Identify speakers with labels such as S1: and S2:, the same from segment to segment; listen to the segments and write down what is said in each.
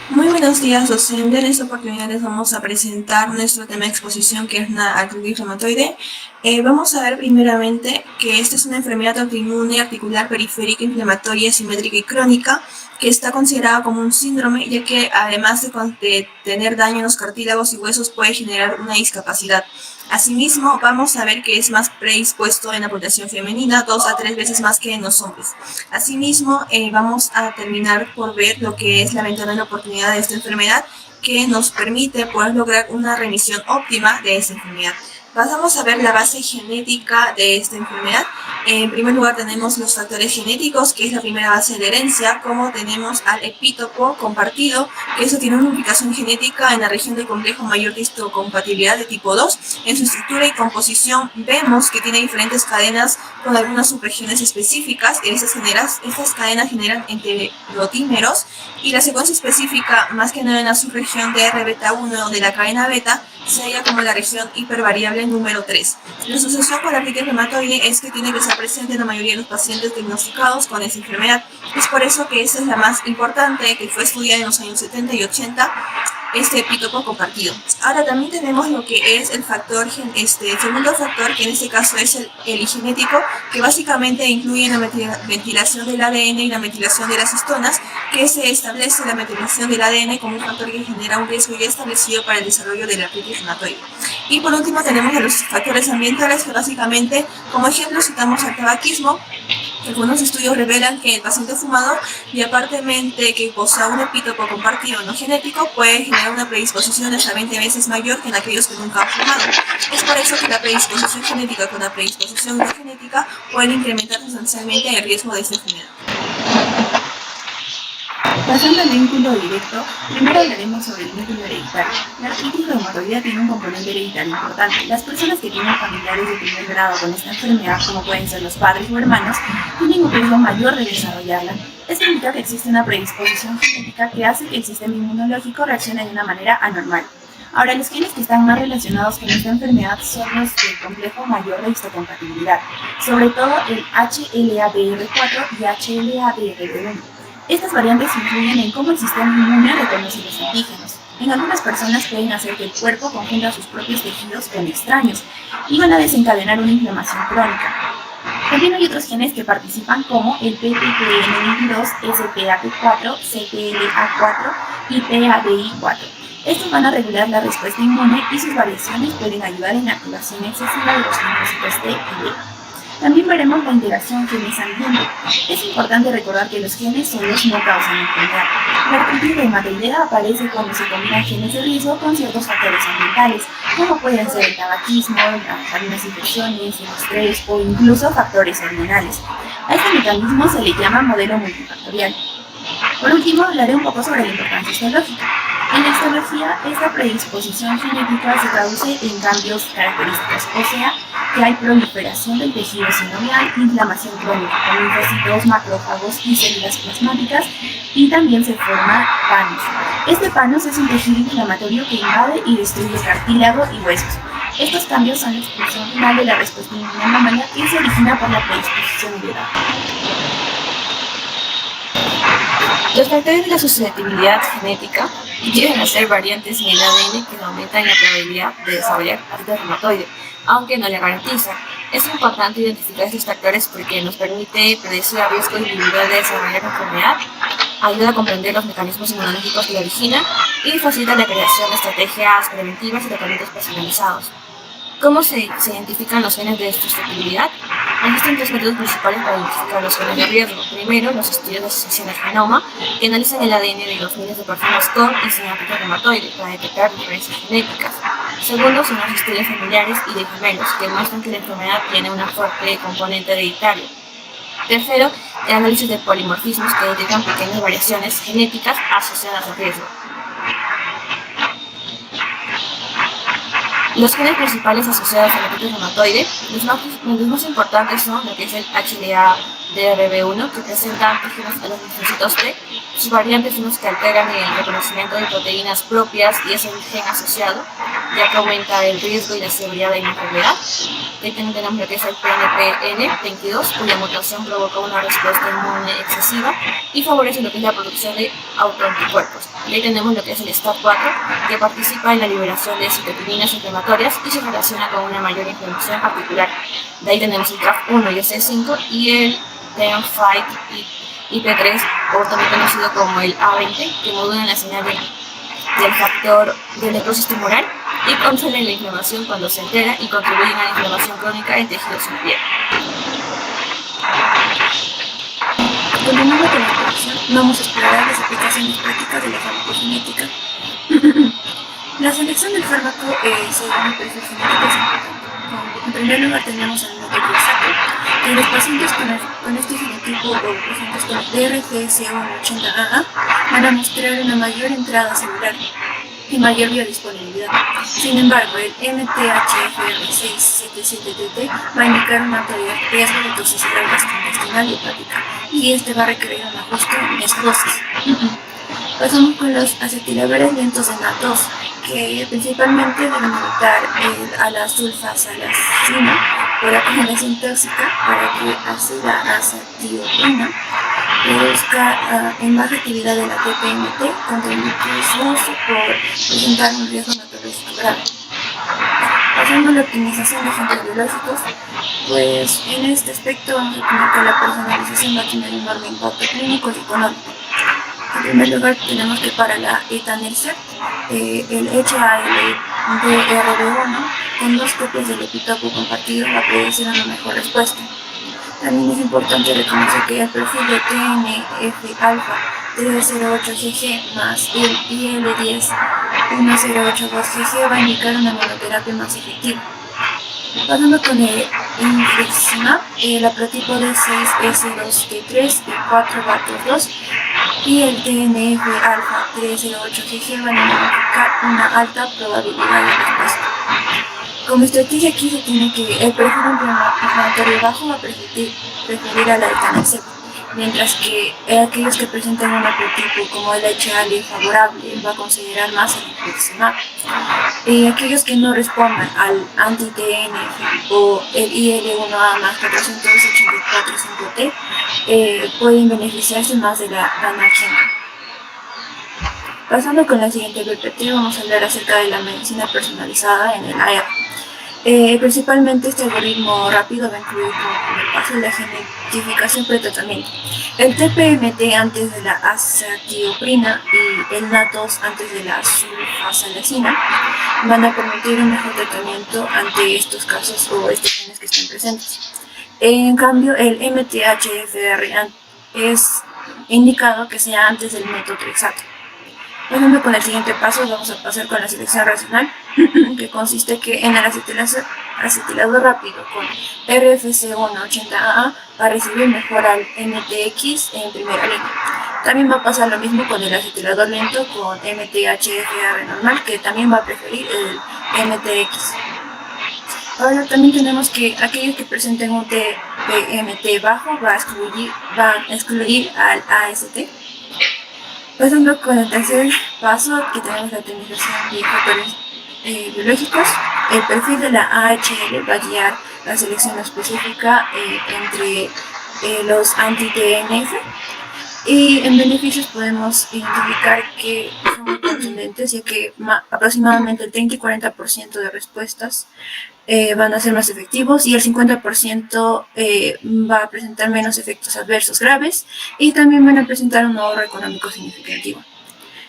S1: Muy buenos días, docente. En esta oportunidad les vamos a presentar nuestro tema de exposición, que es una artritis reumatoide. Vamos a ver primeramente que esta es una enfermedad autoinmune articular periférica inflamatoria simétrica y crónica, que está considerada como un síndrome, ya que además de tener daño en los cartílagos y huesos, puede generar una discapacidad. Asimismo, vamos a ver que es más predispuesto en la población femenina, 2 a 3 veces más que en los hombres. Asimismo, vamos a terminar por ver lo que es la ventana de oportunidad de esta enfermedad, que nos permite poder lograr una remisión óptima de esta enfermedad. Pasamos a ver la base genética de esta enfermedad. En primer lugar tenemos los factores genéticos, que es la primera base de la herencia, como tenemos al epítopo compartido, que eso tiene una ubicación genética en la región del complejo mayor de histocompatibilidad de tipo 2. En su estructura y composición vemos que tiene diferentes cadenas con algunas subregiones específicas. Estas cadenas generan enterotímeros, y la secuencia específica, más que nada en la subregión de RBeta1 de la cadena beta, se halla como la región hipervariable número 3. La asociación con la artritis reumatoide es que tiene que estar presente en la mayoría de los pacientes diagnosticados con esta enfermedad. Es por eso que esa es la más importante, que fue estudiada en los años 70 y 80, este epítopo compartido. Ahora también tenemos lo que es el segundo factor, que en este caso es el epigenético, que básicamente incluye la metilación del ADN y la metilación de las histonas, que se establece la metilación del ADN como un factor que genera un riesgo ya establecido para el desarrollo de la artritis reumatoide. Y por último tenemos a los factores ambientales, que básicamente, como ejemplo, citamos al tabaquismo. Algunos estudios revelan que el paciente fumador, y aparentemente que posea un epítopo compartido no genético, puede generar una predisposición hasta 20 veces mayor que en aquellos que nunca han fumado. Es por eso que la predisposición genética con la predisposición no genética pueden incrementar sustancialmente el riesgo de esta enfermedad.
S2: Pasando al vínculo directo, primero hablaremos sobre el vínculo hereditario. La artritis reumatoidea tiene un componente hereditario importante. Las personas que tienen familiares de primer grado con esta enfermedad, como pueden ser los padres o hermanos, tienen un riesgo mayor de desarrollarla. Esto indica que existe una predisposición genética que hace que el sistema inmunológico reaccione de una manera anormal. Ahora, los genes que están más relacionados con esta enfermedad son los del complejo mayor de histocompatibilidad, sobre todo el HLA-DR4 y HLA-DR1. Estas variantes influyen en cómo el sistema inmune reconoce los antígenos. En algunas personas pueden hacer que el cuerpo confunda sus propios tejidos con extraños y van a desencadenar una inflamación crónica. También hay otros genes que participan, como el PTPN22, SPAT4, CTLA4 y PADI4. Estos van a regular la respuesta inmune y sus variaciones pueden ayudar en la activación excesiva de los linfocitos T y B. También veremos la interacción genes-ambiente. Es importante recordar que los genes solos no causan enfermedad. La artritis reumatoidea aparece cuando se combinan genes de riesgo con ciertos factores ambientales, como pueden ser el tabaquismo, algunas infecciones, el estrés o incluso factores hormonales. A este mecanismo se le llama modelo multifactorial. Por último, hablaré un poco sobre la importancia histológica. En la histología, esta predisposición genética se traduce en cambios característicos, o sea, que hay proliferación del tejido sinovial, inflamación crónica con linfocitos, macrófagos y células plasmáticas, y también se forma panos. Este panos es un tejido inflamatorio que invade y destruye cartílago y huesos. Estos cambios son la expresión final de la respuesta inmune anómala que se origina por la predisposición heredada.
S3: Los factores de la susceptibilidad genética llegan a ser variantes en el ADN que aumentan la probabilidad de desarrollar artritis reumatoide, aunque no la garantizan. Es importante identificar estos factores porque nos permite predecir el riesgo individual de desarrollar la enfermedad, ayuda a comprender los mecanismos inmunológicos que la originan y facilita la creación de estrategias preventivas y tratamientos personalizados. ¿Cómo se identifican los genes de susceptibilidad? Existen tres métodos principales para identificar los genes de riesgo. Primero, los estudios de asociación al genoma, que analizan el ADN de los miles de personas con y sin artritis reumatoide para detectar diferencias genéticas. Segundo, son los estudios familiares y de gemelos, que muestran que la enfermedad tiene una fuerte componente hereditaria. Tercero, el análisis de polimorfismos, que detectan pequeñas variaciones genéticas asociadas al riesgo. Los genes principales asociados a la artritis reumatoide, los más importantes son lo que es el HLA-DRB1, que presenta antígenos a los linfocitos T. Sus variantes son los que alteran el reconocimiento de proteínas propias y es el gen asociado. ya que aumenta el riesgo y la severidad de la enfermedad. Ahí también tenemos lo que es el PNPN22, cuya mutación provoca una respuesta inmune excesiva y favorece lo que es la producción de autoanticuerpos. Y ahí tenemos lo que es el STAT4, que participa en la liberación de citokininas inflamatorias y se relaciona con una mayor inflamación articular. De ahí tenemos el TRAF1 y el C5 y el TEM5 y IP3, o también conocido como el A20, que modulan la señal del factor de necrosis tumoral y controlan la inflamación cuando se altera y contribuyen a la inflamación crónica en tejidos sin piel.
S1: Continuando con la introducción, vamos a explorar las aplicaciones prácticas de la farmacogenética. La selección del fármaco según el perfil genético es importante. En primer lugar tenemos al metotrexato, que los pacientes con este genotipo o pacientes con DRGS180AA van a mostrar una mayor entrada celular y mayor biodisponibilidad. Sin embargo, el MTHFR677TT va a indicar un alto riesgo de toxicidad gastrointestinal y hepática, y este va a requerir un ajuste en esta dosis. Pasamos con los acetilaveres lentos de NAT2, que principalmente deben evitar a la sulfasalazina por acumulación tóxica para que ácida azacitidina reduzca en baja actividad de la TPMT contra el uso por presentar un riesgo meteorológico grave. Pasando a la optimización de agentes biológicos, pues en este aspecto vamos a tener que la personalización va a tener un enorme impacto clínico y económico. En primer lugar tenemos que para la etanercept, el HALDRB1 con 2 copias del epitopo compartido va a producir una mejor respuesta. También es importante reconocer que el perfil de TNF-alfa 308GG más el IL-10 1082GG va a indicar una monoterapia más efectiva. Pasando con el infliximab, la prototipo D6S2T3 y 4-BAT2 y el TNF-alfa 308GG van a indicar una alta probabilidad de respuesta. Como estrategia aquí se tiene que el perfil inflamatorio bajo va a preferir a la etanercept, mientras que aquellos que presentan un prototipo como el HAL favorable va a considerar más el infliximab. Aquellos que no respondan al anti-TNF o el IL-1A más 484-5T pueden beneficiarse más de la anakinra. Pasando con la siguiente PPT, vamos a hablar acerca de la medicina personalizada en el AR. Principalmente este algoritmo rápido va a incluir como primer paso la genetificación pretratamiento. El TPMT antes de la azatioprina y el NAT2 antes de la sulfasalazina van a permitir un mejor tratamiento ante estos casos o estos genes que estén presentes. En cambio, el MTHFR es indicado que sea antes del metotrexato. Pasando con el siguiente paso, vamos a pasar con la selección racional, que consiste que en el acetilado rápido con RFC180AA va a recibir mejor al MTX en primera línea. También va a pasar lo mismo con el acetilado lento con MTHFR normal, que también va a preferir el MTX. Ahora también tenemos que aquellos que presenten un TPMT bajo va a excluir al AST. Pasando con el tercer paso, que tenemos la optimización de factores biológicos, el perfil de la AHL va a guiar la selección específica entre los anti-TNF, y en beneficios podemos identificar que son muy contundentes, ya que aproximadamente el 30 y 40% de respuestas van a ser más efectivos y el 50% va a presentar menos efectos adversos graves y también van a presentar un ahorro económico significativo.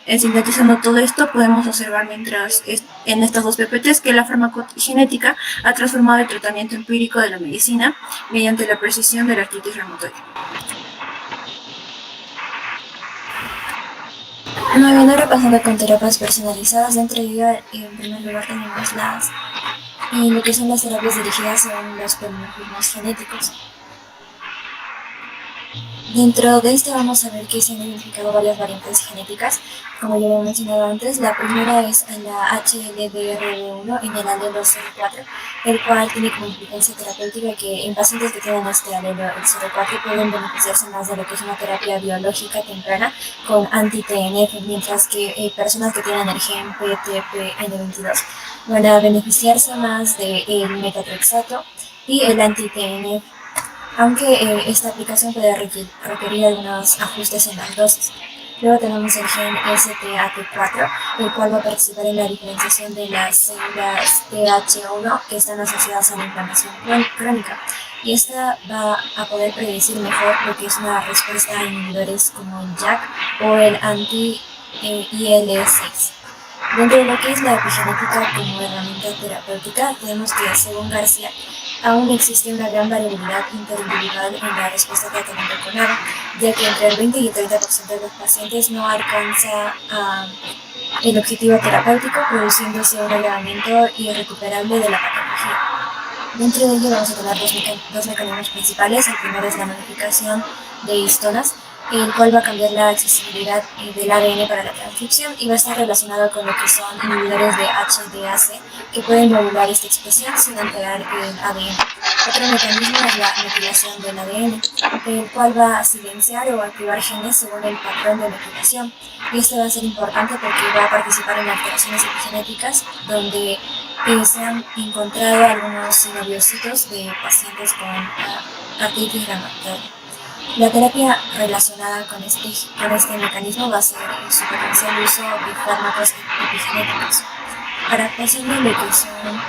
S1: Sintetizando todo esto, podemos observar mientras en estas dos PPTs que la farmacogenética ha transformado el tratamiento empírico de la medicina mediante la precisión de la artritis reumatoide.
S3: Muy bien, ahora pasando con terapias personalizadas, dentro de ellas en primer lugar tenemos lo que son las terapias dirigidas a los polimorfismos genéticos.
S4: Dentro de este vamos a ver que se han identificado varias variantes genéticas, como ya había mencionado antes. La primera es la HLDRB1 en el alelo 04, el cual tiene como implicancia terapéutica que en pacientes que tienen este alelo, el 04, pueden beneficiarse más de lo que es una terapia biológica temprana con anti-TNF, mientras que personas que tienen el gen PTPN22 van a beneficiarse más del metatrexato y el anti-TNF, aunque esta aplicación puede requerir algunos ajustes en las dosis. Luego tenemos el gen STAT4, el cual va a participar en la diferenciación de las células TH1 que están asociadas a la inflamación crónica. Y esta va a poder predecir mejor lo que es una respuesta a inhibidores como el JAK o el anti-IL6. Dentro de lo que es la epigenética como herramienta terapéutica, tenemos que, según García, aún existe una gran variabilidad interindividual en la respuesta a tratamiento con ARA, ya que entre el 20 y el 30% de los pacientes no alcanza el objetivo terapéutico, produciéndose un agravamiento irrecuperable de la patología. Dentro de ello vamos a tener dos mecanismos principales. El primero es la modificación de histonas, el cual va a cambiar la accesibilidad del ADN para la transcripción y va a estar relacionado con lo que son inhibidores de HDAC que pueden modular esta expresión sin alterar el ADN. Otro mecanismo es la metilación del ADN, el cual va a silenciar o activar genes según el patrón de metilación. Y esto va a ser importante porque va a participar en alteraciones epigenéticas donde se han encontrado algunos sinoviocitos de pacientes con artritis reumatoide. La terapia relacionada con este mecanismo va a ser su potencial uso de fármacos epigenéticos. Adaptación de lo que son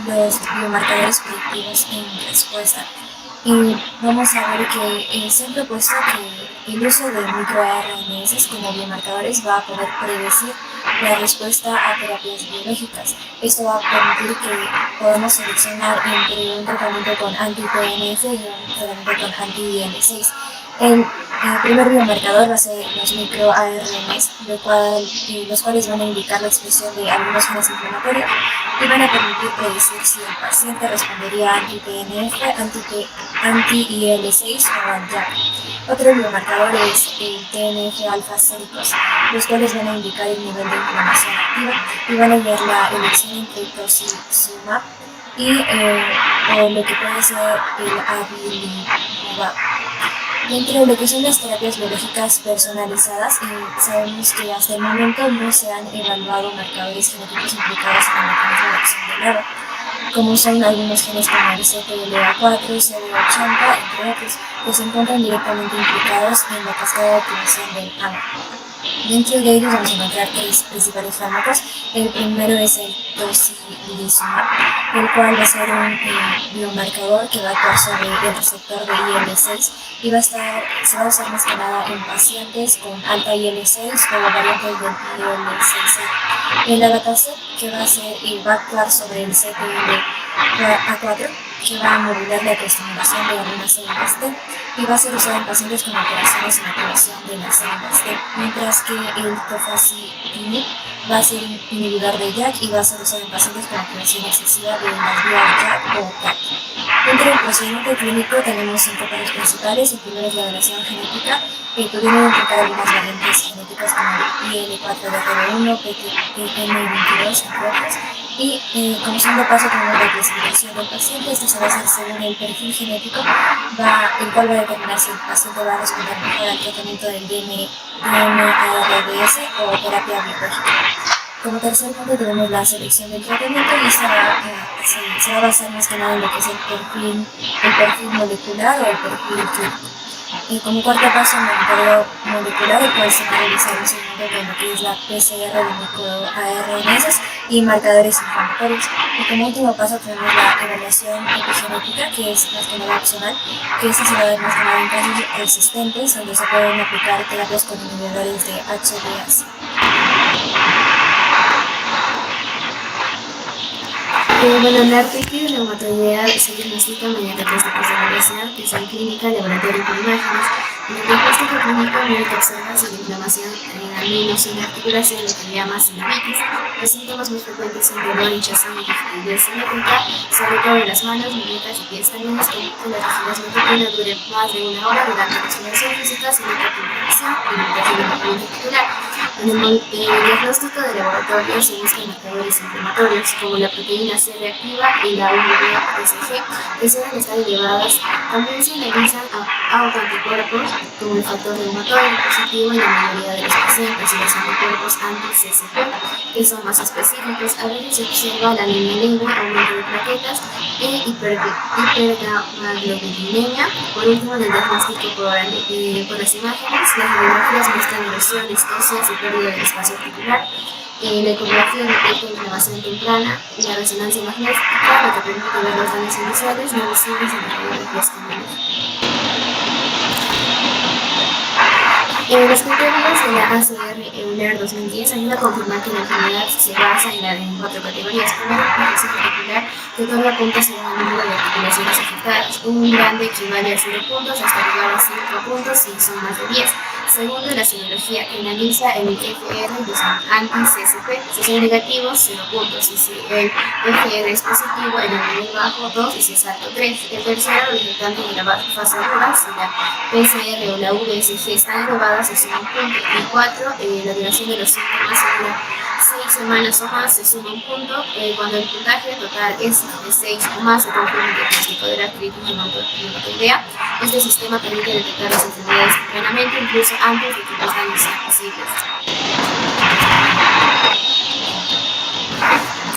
S4: los biomarcadores predictivos en respuesta. Vamos a ver que se ha propuesto que el uso de microRNS como biomarcadores va a poder predecir la respuesta a terapias biológicas. Esto va a permitir que podamos seleccionar entre un tratamiento con anti-TNF y un tratamiento con anti-IL6. El primer biomarcador va a ser los microRNS, los cuales van a indicar la expresión de algunos genes inflamatorios y van a permitir predecir si el paciente respondería a anti-TNF, anti-IL6 o al JAK. Otro biomarcador es el TNF-alfa séricos, los cuales van a indicar el nivel de inflamación activa y van a guiar la elección entre tocilizumab y o lo que puede ser el abilimumab. Dentro de lo que son las terapias biológicas personalizadas, sabemos que hasta el momento no se han evaluado marcadores genéticos implicados en el mecanismo de acción del ARA, como son algunos genes como el CTLA4, CD80, entre otros, que se encuentran directamente implicados en la cascada de activación del ARA. Dentro de ellos vamos a encontrar tres principales fármacos. El primero es el tocilizumab, el cual va a ser un biomarcador que va a actuar sobre el receptor de IL6 y se va a usar más que nada en pacientes con alta IL6 o variantes del IL6. El abatacept, que va a actuar sobre el CTLA4, que va a modular la estimulación de algunas células T y va a ser usado en pacientes con alteraciones en la activación de las células T, mientras que el tofacitinib va a ser inhibidor de JAK y va a ser usado en pacientes con activación excesiva de las vías JAK o TAC. Dentro del procedimiento clínico tenemos 5 pasos principales. El primero es la evaluación genética, que pudiendo identificar algunas variantes genéticas como el IL4DR1, PTPN22, entre otras. Y como segundo paso tenemos la clasificación del paciente. Esto se va a hacer según el perfil genético, el cual va a determinar si el paciente va a responder mejor al tratamiento del DMARDS o terapia biológica. Como tercer punto tenemos la selección del tratamiento y se va a basar más que nada en lo que es el perfil molecular o el perfil clínico. Y como cuarto paso, el monitoreo molecular, el cual se va a realizar un seguimiento de lo que es la PCR de microRNS y marcadores inflamatorios. Y como último paso tenemos la evaluación epigenética, que es más que nada opcional, que esta se va a dar más que nada en casos resistentes, donde se pueden aplicar terapias con inhibidores de HDAC. Bueno, la artritis reumatoidea se diagnostica mediante tres tipos de evaluación, que son clínica, laboratorio y por imágenes. En el diagnóstico clínico, el médico observa si la inflamación al menos en la articulación, lo que llama sinovitis. Los síntomas más frecuentes son dolor, hinchazón y rigidez simétrica, sobre todo en las manos, muñecas y pies. También es común que la respiración no dure más de una hora durante la exploración física, sin infección y limitación del movimiento articular. En el diagnóstico de laboratorio se buscan marcadores inflamatorios como la proteína C reactiva y la UV-TSG, que suelen estar elevadas. También se analizan autoanticuerpos como el factor reumatoide positivo en la mayoría de los pacientes y los anticuerpos anti-CCP, que son más específicos. A veces se observa la anemia leve, aumento de plaquetas e hipergamaglobulinemia. Por último, en el diagnóstico por las imágenes, las radiografías muestran erosiones óseas y pérdida del espacio articular. La ecografía detecta inflamación temprana y la resonancia magnética, lo que permite ver los daños iniciales no visibles en las radiografías comunes. Los criterios de la ACR EULAR 2010 ayudan a confirmar que la enfermedad se basa en cuatro categorías. Primero, infección articular, que otorga puntos según el número de articulaciones afectadas. Un grande equivale a 0 puntos hasta llegar a 5 puntos si son más de 10. Segundo, la serología, que analiza el FR y los anti-CSP. Si son negativos, 0 puntos. Y si el FR es positivo, en el nivel bajo, 2, y si es alto, 3. El tercero, resultante de la fase aguda, si la PCR o la VSG están elevadas, se suma un punto. Y 4, la duración de los síntomas dura 6 semanas o más, se suma un punto. Cuando el puntaje total es de 6 o más, se confirma el diagnóstico de la artritis reumatoidea. Este sistema permite detectar las enfermedades tempranamente, incluso antes de que los daños sean posibles.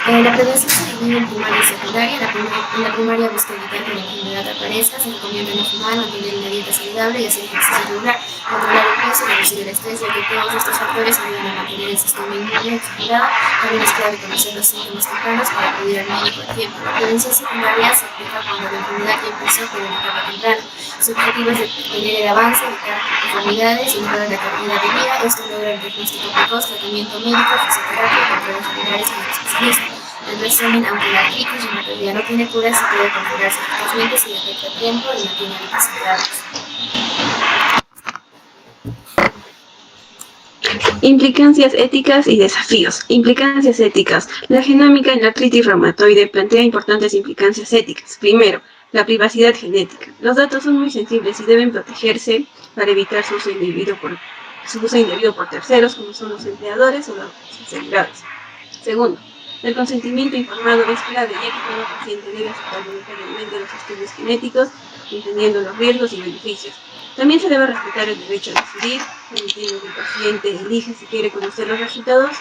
S4: La prevención se divide en primaria y secundaria. En la primaria busca evitar que la enfermedad aparezca, se recomienda no fumar, mantener una dieta saludable y hacer ejercicio regular, controlar el peso y reducir el estrés, ya que todos estos factores ayudan a mantener el sistema inmune equilibrado. También es clave conocer los síntomas tempranos para acudir al médico a tiempo. La prevención secundaria se aplica cuando la enfermedad ya empezó pero no estaba temprano. Su objetivo es detener el avance, evitar enfermedades y mejorar la calidad de vida. Esto logra el diagnóstico precoz, tratamiento médico, fisioterapia y controles generales con el especialista. En resumen, aunque la artritis reumatoidea no tiene cura, se puede controlarse eficazmente si detecta a tiempo y mantiene hábitos saludables.
S1: Implicancias éticas y desafíos. Implicancias éticas. La genómica en la artritis reumatoide plantea importantes implicancias éticas. Primero, la privacidad genética. Los datos son muy sensibles y deben protegerse para evitar su uso indebido por terceros, como son los empleadores o los asegurados. Segundo, el consentimiento informado es clave, ya que todo paciente debe aceptar voluntariamente los estudios genéticos, entendiendo los riesgos y beneficios. También se debe respetar el derecho a decidir, permitiendo que el paciente elija si quiere conocer los resultados.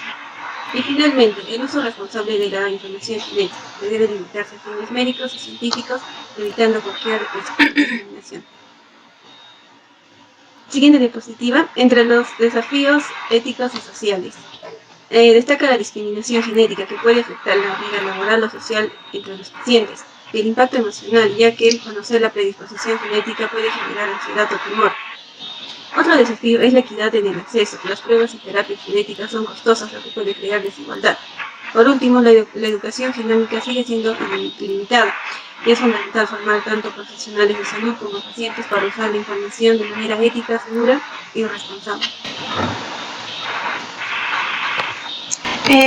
S1: Y finalmente, el uso responsable de la información genética, que debe limitarse a fines médicos y científicos, evitando cualquier discriminación. Siguiente diapositiva, entre los desafíos éticos y sociales. Destaca la discriminación genética que puede afectar la vida laboral o social entre los pacientes, y el impacto emocional, ya que conocer la predisposición genética puede generar ansiedad o temor. Otro desafío es la equidad en el acceso. Las pruebas y terapias genéticas son costosas, lo que puede crear desigualdad. Por último, la educación genómica sigue siendo limitada y es fundamental formar tanto profesionales de salud como pacientes para usar la información de manera ética, segura y responsable.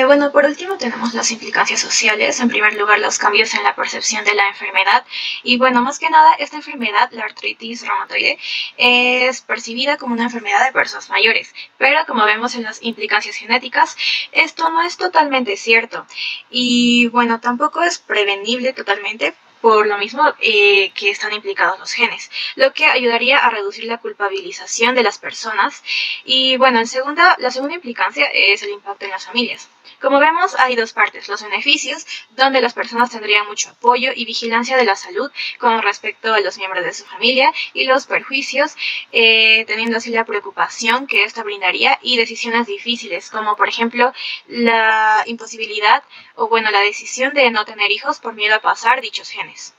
S3: Bueno, por último tenemos las implicancias sociales. En primer lugar, los cambios en la percepción de la enfermedad. Y bueno, más que nada, esta enfermedad, la artritis reumatoide, es percibida como una enfermedad de personas mayores. Pero como vemos en las implicancias genéticas, esto no es totalmente cierto. Y bueno, tampoco es prevenible totalmente, por lo mismo que están implicados los genes, lo que ayudaría a reducir la culpabilización de las personas. Y bueno, la segunda implicancia es el impacto en las familias. Como vemos, hay dos partes: los beneficios, donde las personas tendrían mucho apoyo y vigilancia de la salud con respecto a los miembros de su familia, y los perjuicios, teniendo así la preocupación que esto brindaría y decisiones difíciles, como por ejemplo la imposibilidad o bueno, la decisión de no tener hijos por miedo a pasar dichos genes.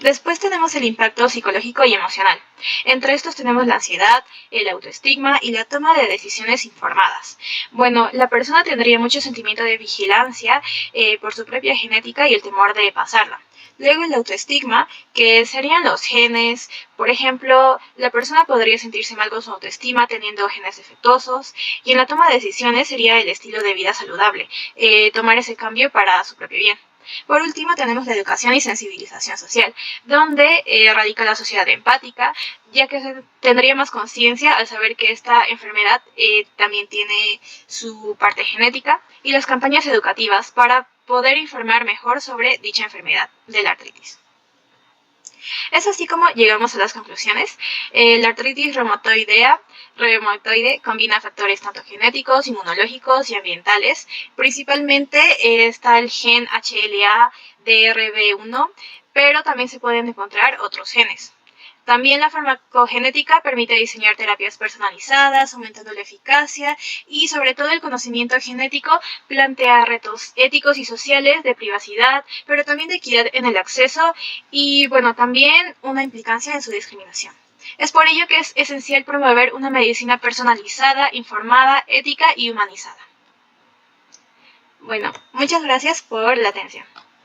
S1: Después tenemos el impacto psicológico y emocional. Entre estos tenemos la ansiedad, el autoestigma y la toma de decisiones informadas. Bueno, la persona tendría mucho sentimiento de vigilancia por su propia genética y el temor de pasarla. Luego el autoestigma, que serían los genes. Por ejemplo, la persona podría sentirse mal con su autoestima teniendo genes defectuosos. Y en la toma de decisiones sería el estilo de vida saludable, tomar ese cambio para su propio bien. Por último, tenemos la educación y sensibilización social, donde radica la sociedad empática, ya que tendría más conciencia al saber que esta enfermedad también tiene su parte genética, y las campañas educativas para poder informar mejor sobre dicha enfermedad de la artritis. Es así como llegamos a las conclusiones. La artritis reumatoide combina factores tanto genéticos, inmunológicos y ambientales. Principalmente está el gen HLA-DRB1, pero también se pueden encontrar otros genes. También la farmacogenética permite diseñar terapias personalizadas, aumentando la eficacia, y sobre todo el conocimiento genético plantea retos éticos y sociales de privacidad, pero también de equidad en el acceso y, bueno, también una implicancia en su discriminación. Es por ello que es esencial promover una medicina personalizada, informada, ética y humanizada. Bueno, muchas gracias por la atención.